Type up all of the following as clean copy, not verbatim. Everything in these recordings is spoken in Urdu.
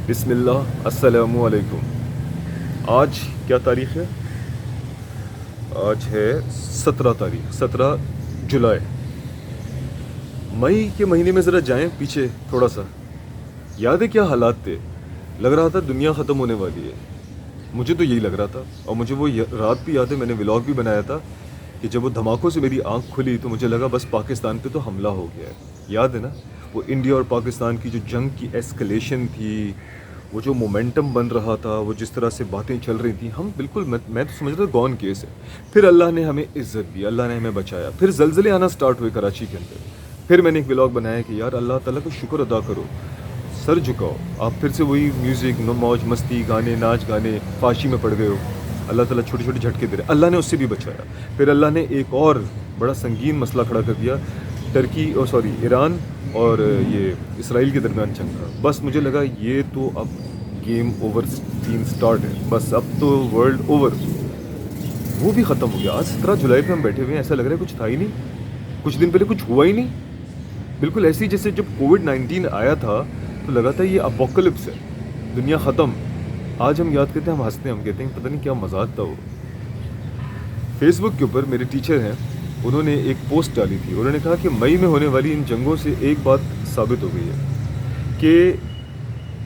بسم اللہ السلام علیکم. آج کیا تاریخ ہے؟ آج ہے 17 جولائی. مئی کے مہینے میں ذرا جائیں پیچھے تھوڑا سا. یاد ہے کیا حالات تھے؟ لگ رہا تھا دنیا ختم ہونے والی ہے. مجھے تو یہی لگ رہا تھا. اور مجھے وہ رات بھی یاد ہے, میں نے ولاگ بھی بنایا تھا کہ جب وہ دھماکوں سے میری آنکھ کھلی تو مجھے لگا بس پاکستان پہ تو حملہ ہو گیا ہے. یاد ہے نا وہ انڈیا اور پاکستان کی جو جنگ کی ایسکلیشن تھی, وہ جو مومنٹم بن رہا تھا, وہ جس طرح سے باتیں چل رہی تھیں, ہم بالکل میں تو سمجھ رہا تھا گون کیس ہے. پھر اللہ نے ہمیں عزت دی, اللہ نے ہمیں بچایا. پھر زلزلے آنا سٹارٹ ہوئے کراچی کے اندر. پھر میں نے ایک ولاگ بنایا کہ یار اللہ تعالیٰ کو شکر ادا کرو, سر جھکاؤ. آپ پھر سے وہی میوزک, موج مستی, گانے, ناچ گانے, فاشی میں پڑ گئے ہو. اللہ تعالیٰ چھوٹے چھوٹے جھٹکے دے رہے, اللہ نے اس سے بھی بچایا. پھر اللہ نے ایک اور بڑا سنگین مسئلہ کھڑا کر دیا, ایران اور یہ اسرائیل کے درمیان جنگ کا. بس مجھے لگا یہ تو اب گیم اوور سین سٹارٹ ہے, بس اب تو ورلڈ اوور. وہ بھی ختم ہو گیا. آج 17 جولائی پہ ہم بیٹھے ہوئے ہیں, ایسا لگ رہا ہے کچھ تھا ہی نہیں, کچھ دن پہلے کچھ ہوا ہی نہیں. بالکل ایسی جیسے جب کووڈ-19 آیا تھا تو لگا تھا یہ اپوکلپس ہے, دنیا ختم. آج ہم یاد کرتے ہیں, ہم ہنستے ہیں, ہم کہتے ہیں پتہ نہیں کیا مذاق تھا وہ. فیس بک کے اوپر میرے ٹیچر ہیں, انہوں نے ایک پوسٹ ڈالی تھی. انہوں نے کہا کہ مئی میں ہونے والی ان جنگوں سے ایک بات ثابت ہو گئی ہے کہ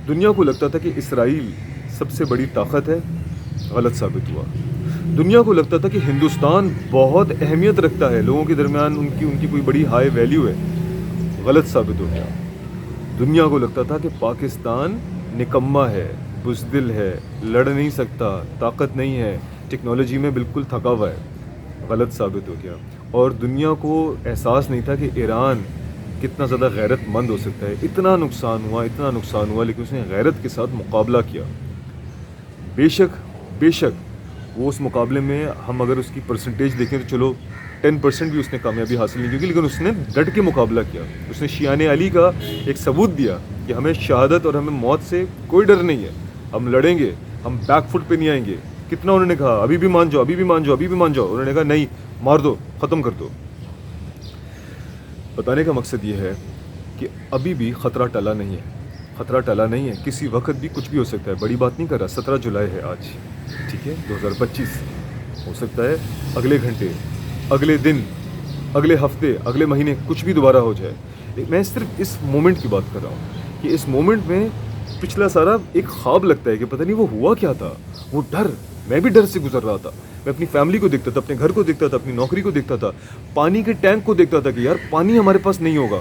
دنیا کو لگتا تھا کہ اسرائیل سب سے بڑی طاقت ہے, غلط ثابت ہوا. دنیا کو لگتا تھا کہ ہندوستان بہت اہمیت رکھتا ہے, لوگوں کے درمیان ان کی کوئی بڑی ہائی ویلیو ہے, غلط ثابت ہو گیا. دنیا کو لگتا تھا کہ پاکستان نکما ہے, بزدل ہے, لڑ نہیں سکتا, طاقت نہیں ہے, ٹیکنالوجی میں بالکل تھکا ہوا ہے, غلط ثابت ہو گیا. اور دنیا کو احساس نہیں تھا کہ ایران کتنا زیادہ غیرت مند ہو سکتا ہے. اتنا نقصان ہوا, لیکن اس نے غیرت کے ساتھ مقابلہ کیا. بے شک وہ اس مقابلے میں ہم اگر اس کی پرسنٹیج دیکھیں تو چلو 10% بھی اس نے کامیابی حاصل نہیں کی, لیکن اس نے ڈٹ کے مقابلہ کیا. اس نے شیان علی کا ایک ثبوت دیا کہ ہمیں شہادت اور ہمیں موت سے کوئی ڈر نہیں ہے, ہم لڑیں گے, ہم بیک فٹ پہ نہیں آئیں گے. کتنا انہوں نے کہا ابھی بھی مان جاؤ, انہوں نے کہا نہیں, مار دو, ختم کر دو. بتانے کا مقصد یہ ہے کہ ابھی بھی خطرہ ٹلا نہیں ہے, کسی وقت بھی کچھ بھی ہو سکتا ہے. بڑی بات نہیں کر رہا, 17 جولائی ہے آج, ٹھیک ہے, 2025. ہو سکتا ہے اگلے گھنٹے, اگلے دن, اگلے ہفتے, اگلے مہینے کچھ بھی دوبارہ ہو جائے. میں صرف اس مومنٹ کی بات کر رہا ہوں کہ اس مومنٹ میں پچھلا سارا ایک خواب لگتا ہے کہ پتہ نہیں وہ ہوا کیا تھا. وہ ڈر, میں بھی ڈر سے گزر رہا تھا. میں اپنی فیملی کو دیکھتا تھا, اپنے گھر کو دیکھتا تھا, اپنی نوکری کو دیکھتا تھا, پانی کے ٹینک کو دیکھتا تھا کہ یار پانی ہمارے پاس نہیں ہوگا,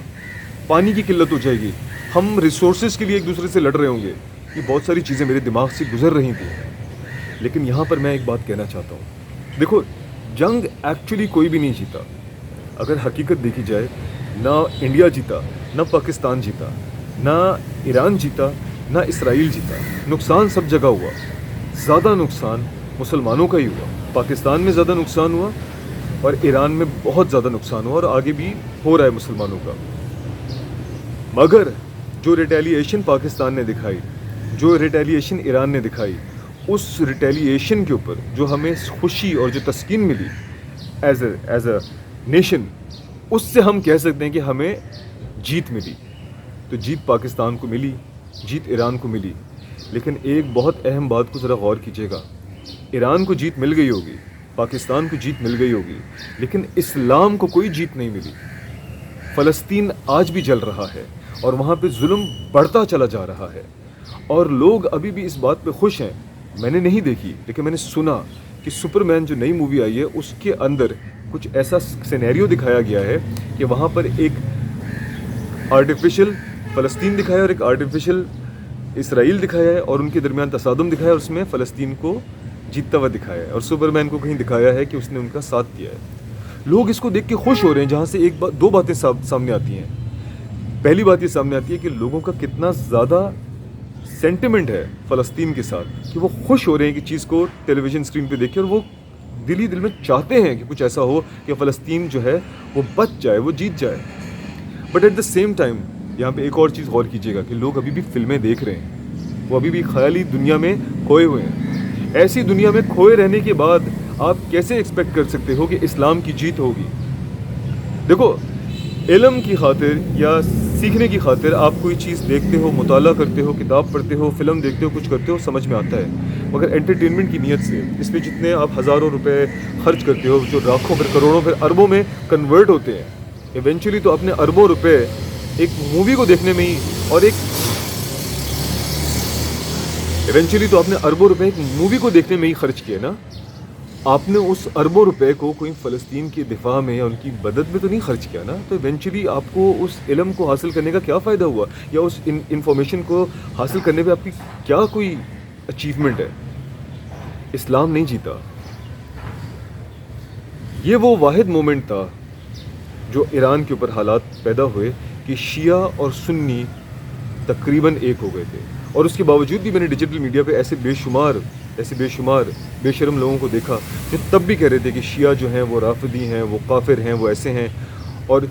پانی کی قلت ہو جائے گی, ہم ریسورسز کے لیے ایک دوسرے سے لڑ رہے ہوں گے. یہ بہت ساری چیزیں میرے دماغ سے گزر رہی تھیں. لیکن یہاں پر میں ایک بات کہنا چاہتا ہوں. دیکھو, جنگ ایکچولی کوئی بھی نہیں جیتا. اگر حقیقت دیکھی جائے, نہ انڈیا جیتا, نہ پاکستان جیتا, نہ ایران جیتا, نہ اسرائیل جیتا. نقصان سب جگہ ہوا. زیادہ نقصان مسلمانوں کا ہی ہوا. پاکستان میں زیادہ نقصان ہوا اور ایران میں بہت زیادہ نقصان ہوا, اور آگے بھی ہو رہا ہے مسلمانوں کا. مگر جو ریٹیلیشن پاکستان نے دکھائی, جو ریٹیلیشن ایران نے دکھائی, اس ریٹیلیشن کے اوپر جو ہمیں خوشی اور جو تسکین ملی ایز اے نیشن, اس سے ہم کہہ سکتے ہیں کہ ہمیں جیت ملی. تو جیت پاکستان کو ملی, جیت ایران کو ملی. لیکن ایک بہت اہم بات کو ذرا غور کیجیے گا. ایران کو جیت مل گئی ہوگی, پاکستان کو جیت مل گئی ہوگی, لیکن اسلام کو کوئی جیت نہیں ملی. فلسطین آج بھی جل رہا ہے اور وہاں پہ ظلم بڑھتا چلا جا رہا ہے, اور لوگ ابھی بھی اس بات پہ خوش ہیں. میں نے نہیں دیکھی, لیکن میں نے سنا کہ سپرمین جو نئی مووی آئی ہے اس کے اندر کچھ ایسا سینیریو دکھایا گیا ہے کہ وہاں پر ایک آرٹیفیشل فلسطین دکھایا اور ایک آرٹیفیشل اسرائیل دکھایا ہے, اور ان کے درمیان تصادم دکھایا, اور اس میں فلسطین کو جیتتا ہوا دکھایا ہے, اور سپرمین کو کہیں دکھایا ہے کہ اس نے ان کا ساتھ دیا ہے. لوگ اس کو دیکھ کے خوش ہو رہے ہیں, جہاں سے دو باتیں سامنے آتی ہیں. پہلی بات یہ سامنے آتی ہے کہ لوگوں کا کتنا زیادہ سینٹیمنٹ ہے فلسطین کے ساتھ, کہ وہ خوش ہو رہے ہیں کہ چیز کو ٹیلی ویژن اسکرین پہ دیکھیں, اور وہ دل میں چاہتے ہیں کہ کچھ ایسا ہو کہ فلسطین جو ہے وہ بچ جائے, وہ جیت جائے. But at the same time یہاں پہ ایک اور چیز غور کیجیے گا کہ لوگ ابھی بھی فلمیں دیکھ رہے ہیں, وہ ابھی بھی خیالی دنیا میں کھوئے ہوئے ہیں. ایسی دنیا میں کھوئے رہنے کے بعد آپ کیسے ایکسپیکٹ کر سکتے ہو کہ اسلام کی جیت ہوگی؟ دیکھو, علم کی خاطر یا سیکھنے کی خاطر آپ کوئی چیز دیکھتے ہو, مطالعہ کرتے ہو, کتاب پڑھتے ہو, فلم دیکھتے ہو, کچھ کرتے ہو, سمجھ میں آتا ہے, مگر انٹرٹینمنٹ کی نیت سے اس پہ جتنے آپ ہزاروں روپے خرچ کرتے ہو, جو لاکھوں پھر کروڑوں پھر اربوں میں کنورٹ ہوتے ہیں, ایونچولی تو اپنے اربوں روپے ایک مووی کو دیکھنے میں ہی اور ایونچولی تو آپ نے اربوں روپے ایک مووی کو دیکھنے میں ہی خرچ کیے نا. آپ نے اس اربوں روپے کو کوئی فلسطین کی دفاع میں یا ان کی مدد میں تو نہیں خرچ کیا نا. تو ایونچولی آپ کو اس علم کو حاصل کرنے کا کیا فائدہ ہوا, یا اس انفارمیشن کو حاصل کرنے پہ آپ کی کیا کوئی اچیومنٹ ہے. اسلام نہیں جیتا. یہ وہ واحد مومنٹ تھا جو ایران کے اوپر حالات پیدا ہوئے کہ شیعہ اور سنی تقریباً ایک ہو گئے تھے, اور اس کے باوجود بھی میں نے ڈیجیٹل میڈیا پہ ایسے بے شمار بے شرم لوگوں کو دیکھا جو تب بھی کہہ رہے تھے کہ شیعہ جو ہیں وہ رافضی ہیں, وہ کافر ہیں, وہ ایسے ہیں. اور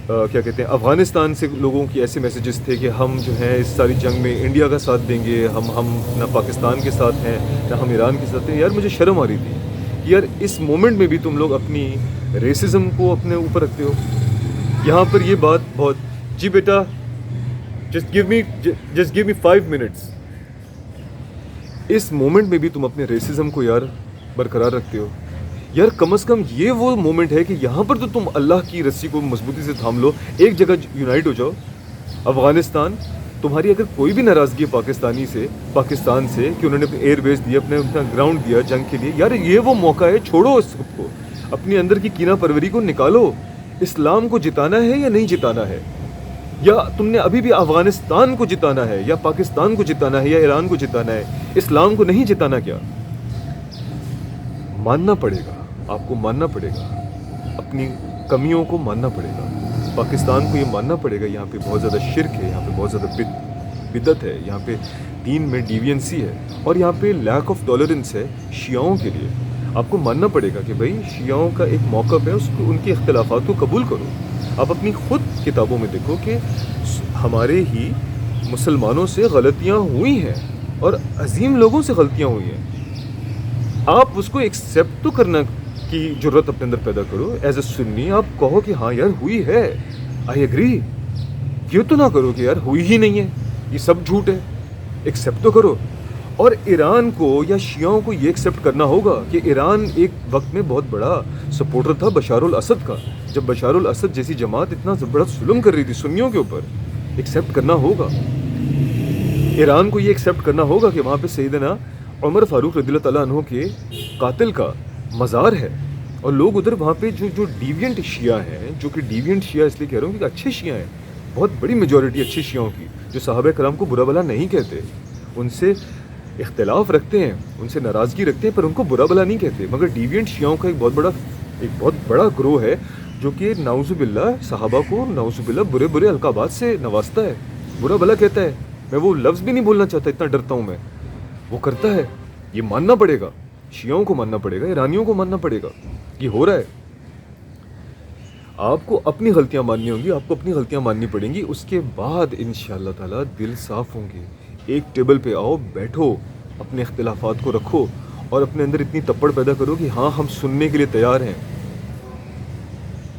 کیا کہتے ہیں, افغانستان سے لوگوں کی ایسے میسیجز تھے کہ ہم جو ہیں اس ساری جنگ میں انڈیا کا ساتھ دیں گے, ہم نہ پاکستان کے ساتھ ہیں نہ ہم ایران کے ساتھ ہیں. یار مجھے شرم آ رہی تھی کہ یار اس مومنٹ میں بھی تم لوگ اپنی ریسزم کو اپنے اوپر رکھتے ہو. یہاں پر یہ بات بہت, جی بیٹا جسٹ گیو می 5 منٹس. اس مومنٹ میں بھی تم اپنے ریسزم کو یار برقرار رکھتے ہو. یار کم از کم یہ وہ مومنٹ ہے کہ یہاں پر تو تم اللہ کی رسی کو مضبوطی سے تھام لو, ایک جگہ یونائٹ ہو جاؤ. افغانستان, تمہاری اگر کوئی بھی ناراضگی ہے پاکستان سے کہ انہوں نے اپنے ایئر بیس دیا, اپنا گراؤنڈ دیا جنگ کے لیے, یار یہ وہ موقع ہے, چھوڑو اس سب کو, اپنے اندر کی کینہ پروری کو نکالو. اسلام کو جتانا ہے یا نہیں جتانا ہے, یا تم نے ابھی بھی افغانستان کو جتانا ہے, یا پاکستان کو جتانا ہے, یا ایران کو جتانا ہے, اسلام کو نہیں جتانا. کیا ماننا پڑے گا, آپ کو ماننا پڑے گا, اپنی کمیوں کو ماننا پڑے گا. پاکستان کو یہ ماننا پڑے گا یہاں پہ بہت زیادہ شرک ہے, یہاں پہ بہت زیادہ بدعت ہے, یہاں پہ دین میں ڈیوینسی ہے, اور یہاں پہ لیک آف ٹالرنس ہے شیعوں کے لیے. آپ کو ماننا پڑے گا کہ بھائی شیعوں کا ایک موقف ہے, اس کو ان کے اختلافات کو قبول کرو. آپ اپنی خود کتابوں میں دیکھو کہ ہمارے ہی مسلمانوں سے غلطیاں ہوئی ہیں, اور عظیم لوگوں سے غلطیاں ہوئی ہیں. آپ اس کو ایکسیپٹ تو کرنا کی جرت اپنے اندر پیدا کرو. ایز اے سنی آپ کہو کہ ہاں یار ہوئی ہے, آئی ایگری. یہ تو نہ کرو کہ یار ہوئی ہی نہیں ہے, یہ سب جھوٹ ہے. ایکسیپٹ تو کرو. اور ایران کو یا شیعوں کو یہ ایکسیپٹ کرنا ہوگا کہ ایران ایک وقت میں بہت بڑا سپورٹر تھا بشار الاسد کا, جب بشار الاسد جیسی جماعت اتنا بڑا ظلم کر رہی تھی سنیوں کے اوپر. ایکسیپٹ کرنا ہوگا, ایران کو یہ ایکسیپٹ کرنا ہوگا کہ وہاں پہ سیدنا عمر فاروق رضی اللہ تعالیٰ عنہ کے قاتل کا مزار ہے, اور لوگ ادھر وہاں پہ جو ڈیوینٹ شیعہ ہیں, جو کہ ڈیوینٹ شیعہ اس لیے کہہ رہا ہوں کہ اچھے شیعہ ہیں, بہت بڑی میجورٹی اچھے شیعوں کی, جو صحابہ کرام کو برا بلا نہیں کہتے, ان سے اختلاف رکھتے ہیں, ان سے ناراضگی رکھتے ہیں, پر ان کو برا بلا نہیں کہتے. مگر ڈیوینٹ شیعوں کا ایک بہت بڑا گروہ ہے جو کہ نعوذ باللہ صحابہ کو نعوذ باللہ برے القابات سے نوازتا ہے, برا بلا کہتا ہے. میں وہ لفظ بھی نہیں بولنا چاہتا, اتنا ڈرتا ہوں میں. وہ کرتا ہے. یہ ماننا پڑے گا, شیعوں کو ماننا پڑے گا, ایرانیوں کو ماننا پڑے گا, یہ ہو رہا ہے. آپ کو اپنی غلطیاں ماننی ہوں گی, آپ کو اپنی غلطیاں ماننی پڑیں گی. اس کے بعد انشاءاللہ تعالیٰ دل صاف ہوں گے. ایک ٹیبل پہ آؤ, بیٹھو, اپنے اختلافات کو رکھو, اور اپنے اندر اتنی تپڑ پیدا کرو کہ ہاں ہم سننے کے لیے تیار ہیں.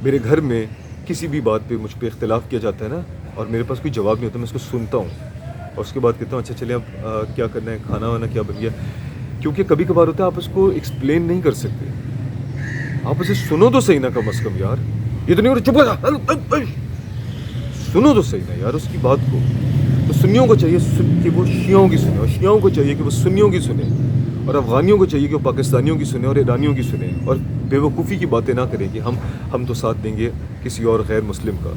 میرے گھر میں کسی بھی بات پہ مجھ پہ اختلاف کیا جاتا ہے نا, اور میرے پاس کوئی جواب نہیں ہوتا, میں اس کو سنتا ہوں, اور اس کے بعد کہتا ہوں اچھا چلیں اب کیا کرنا ہے, کھانا وانا کیا بن گیا. کیونکہ کبھی کبھار ہوتا ہے آپ اس کو ایکسپلین نہیں کر سکتے, آپ اسے سنو تو صحیح نا کم از کم یار. یہ تو نہیں ہو رہا, چپ کر, سنو تو صحیح نا یار اس کی بات کو. تو سنیوں کو چاہیے کہ وہ شیعوں کی سنیں, اور شیعوں کو چاہیے کہ وہ سنیوں کی سنیں, اور افغانیوں کو چاہیے کہ وہ پاکستانیوں کی سنیں اور ایرانیوں کی سنیں, اور بے وقوفی کی باتیں نہ کریں کہ ہم تو ساتھ دیں گے کسی اور غیر مسلم کا.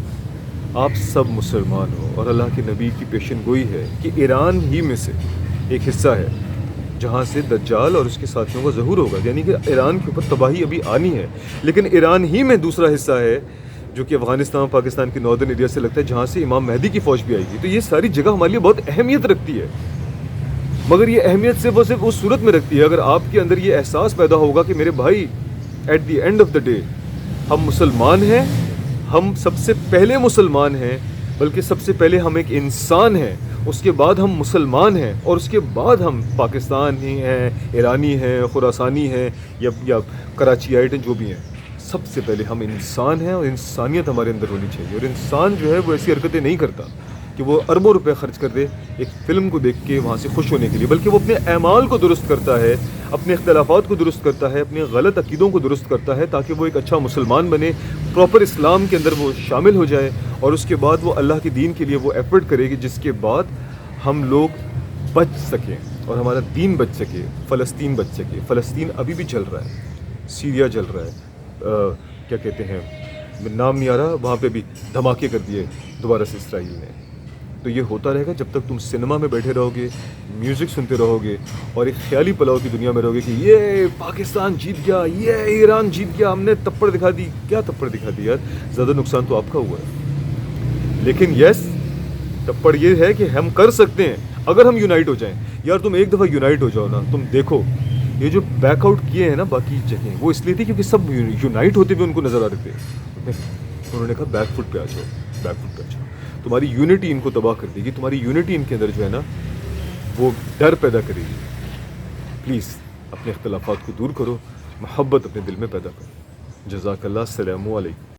آپ سب مسلمان ہو, اور اللہ کے نبی کی پیشن گوئی ہے کہ ایران ہی میں سے ایک حصہ ہے جہاں سے دجال اور اس کے ساتھیوں کا ظہور ہوگا, یعنی کہ ایران کے اوپر تباہی ابھی آنی ہے. لیکن ایران ہی میں دوسرا حصہ ہے جو کہ افغانستان پاکستان کے ناردرن ایریا سے لگتا ہے, جہاں سے امام مہدی کی فوج بھی آئے گی. تو یہ ساری جگہ ہمارے لیے بہت اہمیت رکھتی ہے, مگر یہ اہمیت صرف اس صورت میں رکھتی ہے اگر آپ کے اندر یہ احساس پیدا ہوگا کہ میرے بھائی at the end of the day ہم مسلمان ہیں, ہم سب سے پہلے مسلمان ہیں, بلکہ سب سے پہلے ہم ایک انسان ہیں, اس کے بعد ہم مسلمان ہیں, اور اس کے بعد ہم پاکستانی ہیں, ایرانی ہیں, خراسانی ہیں, یا کراچی آئٹ ہیں, جو بھی ہیں. سب سے پہلے ہم انسان ہیں اور انسانیت ہمارے اندر ہونی چاہیے. اور انسان جو ہے وہ ایسی حرکتیں نہیں کرتا کہ وہ اربوں روپے خرچ کر دے ایک فلم کو دیکھ کے وہاں سے خوش ہونے کے لیے، بلکہ وہ اپنے اعمال کو درست کرتا ہے، اپنے اختلافات کو درست کرتا ہے، اپنے غلط عقیدوں کو درست کرتا ہے، تاکہ وہ ایک اچھا مسلمان بنے، پراپر اسلام کے اندر وہ شامل ہو جائے، اور اس کے بعد وہ اللہ کے دین کے لیے وہ ایفرٹ کرے گی، جس کے بعد ہم لوگ بچ سکیں اور ہمارا دین بچ سکے، فلسطین بچ سکے. فلسطین ابھی بھی جل رہا ہے، سیریا جل رہا ہے، کیا کہتے ہیں نام نہیں آ رہا، وہاں پہ بھی دھماکے کر دیے دوبارہ سے اسرائیل نے. تو یہ ہوتا رہے گا جب تک تم سنیما میں بیٹھے رہو گے، میوزک سنتے رہو گے، اور ایک خیالی پلاؤ کی دنیا میں رہو گے کہ یہ پاکستان جیت گیا، یہ ایران جیت گیا، ہم نے تپڑ دکھا دی. کیا تپڑ دکھا دی یار؟ زیادہ نقصان تو آپ کا ہوا ہے. لیکن یس، تپڑ یہ ہے کہ ہم کر سکتے ہیں اگر ہم یونائٹ ہو جائیں. یار تم ایک دفعہ یونائٹ ہو جاؤ نا، تم دیکھو یہ جو بیک آؤٹ کیے ہیں نا باقی جگہیں، وہ اس لیے تھی کیونکہ سب یونائٹ ہوتے ہوئے ان کو نظر آ رہے تھے. انہوں نے کہا بیک فٹ پہ آ جاؤ، بیک فٹ پہ آ جاؤ. تمہاری یونٹی ان کو تباہ کر دے گی، تمہاری یونٹی ان کے اندر جو ہے نا وہ ڈر پیدا کرے گی. پلیز اپنے اختلافات کو دور کرو، محبت اپنے دل میں پیدا کرو. جزاک اللہ. السلام علیکم.